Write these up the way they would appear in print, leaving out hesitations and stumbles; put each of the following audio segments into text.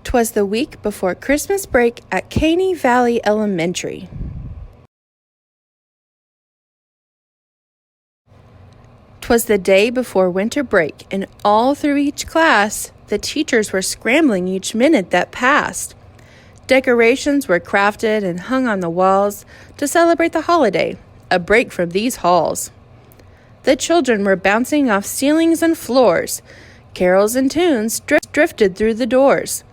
'Twas the week before Christmas break at Caney Valley Elementary. 'Twas the day before winter break, and all through each class, the teachers were scrambling each minute that passed. Decorations were crafted and hung on the walls to celebrate the holiday, a break from these halls. The children were bouncing off ceilings and floors. Carols and tunes drifted through the doors.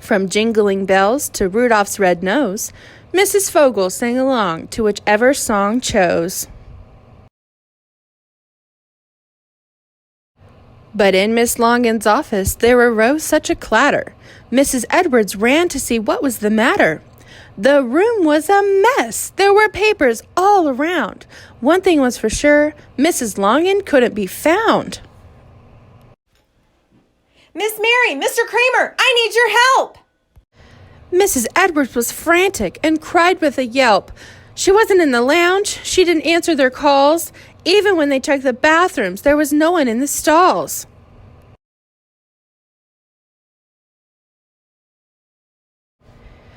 From jingling bells to Rudolph's red nose, Mrs. Fogel sang along to whichever song chose. But in Miss Longan's office there arose such a clatter. Mrs. Edwards ran to see what was the matter. The room was a mess. There were papers all around. One thing was for sure, Mrs. Longan couldn't be found. Miss Mary, Mr. Kramer, I need your help! Mrs. Edwards was frantic and cried with a yelp. She wasn't in the lounge. She didn't answer their calls. Even when they checked the bathrooms, there was no one in the stalls.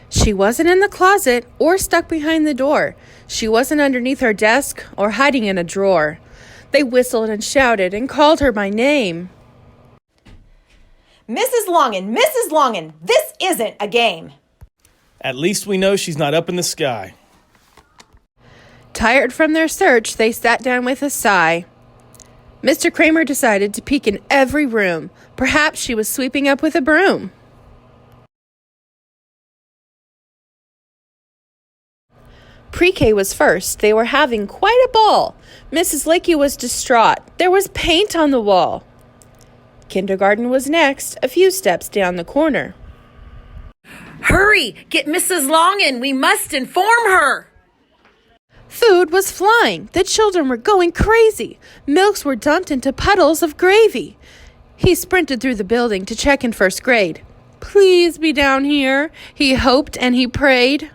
She wasn't in the closet or stuck behind the door. She wasn't underneath her desk or hiding in a drawer. They whistled and shouted and called her by name. Mrs. Longan, this isn't a game. At least we know she's not up in the sky. Tired from their search, they sat down with a sigh. Mr. Kramer decided to peek in every room. Perhaps she was sweeping up with a broom. Pre-K was first. They were having quite a ball. Mrs. Lakey was distraught. There was paint on the wall. Kindergarten was next, a few steps down the corner. Hurry! Get Mrs. Longan! We must inform her! Food was flying. The children were going crazy. Milks were dumped into puddles of gravy. He sprinted through the building to check in first grade. Please be down here, he hoped and he prayed.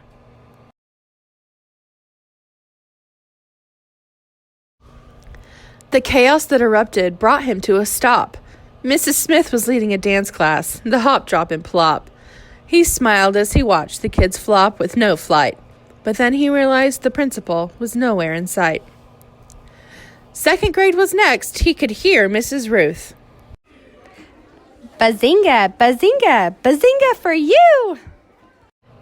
The chaos that erupted brought him to a stop. Mrs. Smith was leading a dance class, the hop, drop, and plop. He smiled as he watched the kids flop with no flight, but then he realized the principal was nowhere in sight. Second grade was next. He could hear Mrs. Ruth. Bazinga, bazinga, bazinga for you!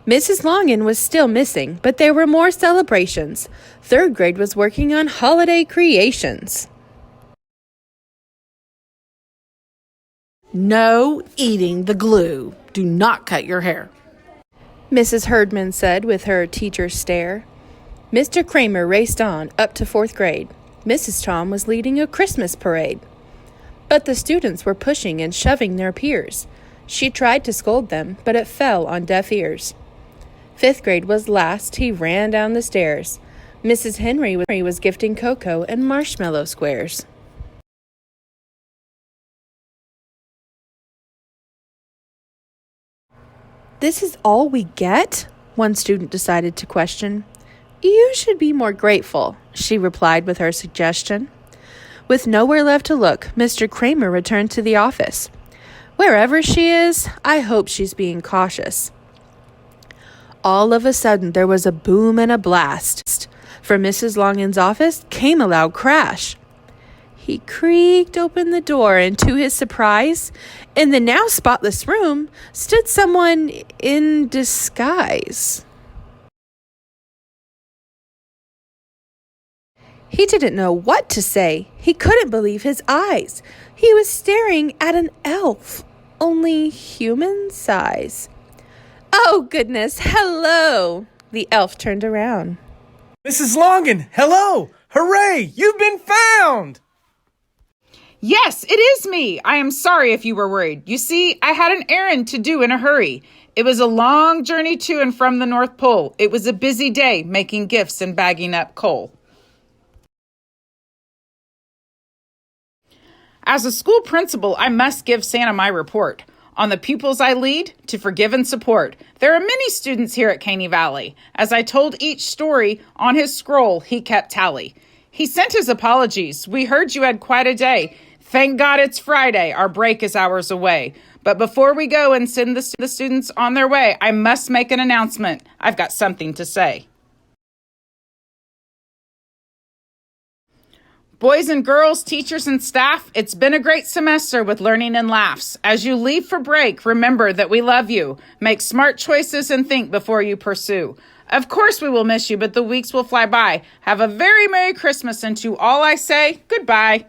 Mrs. Longan was still missing, but there were more celebrations. Third grade was working on holiday creations. No eating the glue. Do not cut your hair, Mrs. Herdman said with her teacher's stare. Mr. Kramer raced on up to fourth grade. Mrs. Tom was leading a Christmas parade. But the students were pushing and shoving their peers. She tried to scold them, but it fell on deaf ears. Fifth grade was last. He ran down the stairs. Mrs. Henry was gifting cocoa and marshmallow squares. This is all we get? One student decided to question. You should be more grateful, she replied with her suggestion. With nowhere left to look, Mr. Kramer returned to the office. Wherever she is, I hope she's being cautious. All of a sudden, there was a boom and a blast. From Mrs. Longan's office came a loud crash. He creaked open the door, and to his surprise, in the now spotless room stood someone in disguise. He didn't know what to say. He couldn't believe his eyes. He was staring at an elf, only human size. Oh, goodness, hello! The elf turned around. Mrs. Longan, hello! Hooray! You've been found! Yes, it is me. I am sorry if you were worried. You see, I had an errand to do in a hurry. It was a long journey to and from the North Pole. It was a busy day making gifts and bagging up coal. As a school principal, I must give Santa my report. On the pupils I lead, to forgive and support. There are many students here at Caney Valley. As I told each story, on his scroll he kept tally. He sent his apologies. We heard you had quite a day. Thank God it's Friday. Our break is hours away. But before we go and send the students on their way, I must make an announcement. I've got something to say. Boys and girls, teachers and staff, it's been a great semester with learning and laughs. As you leave for break, remember that we love you. Make smart choices and think before you pursue. Of course we will miss you, but the weeks will fly by. Have a very Merry Christmas, and to all I say, goodbye.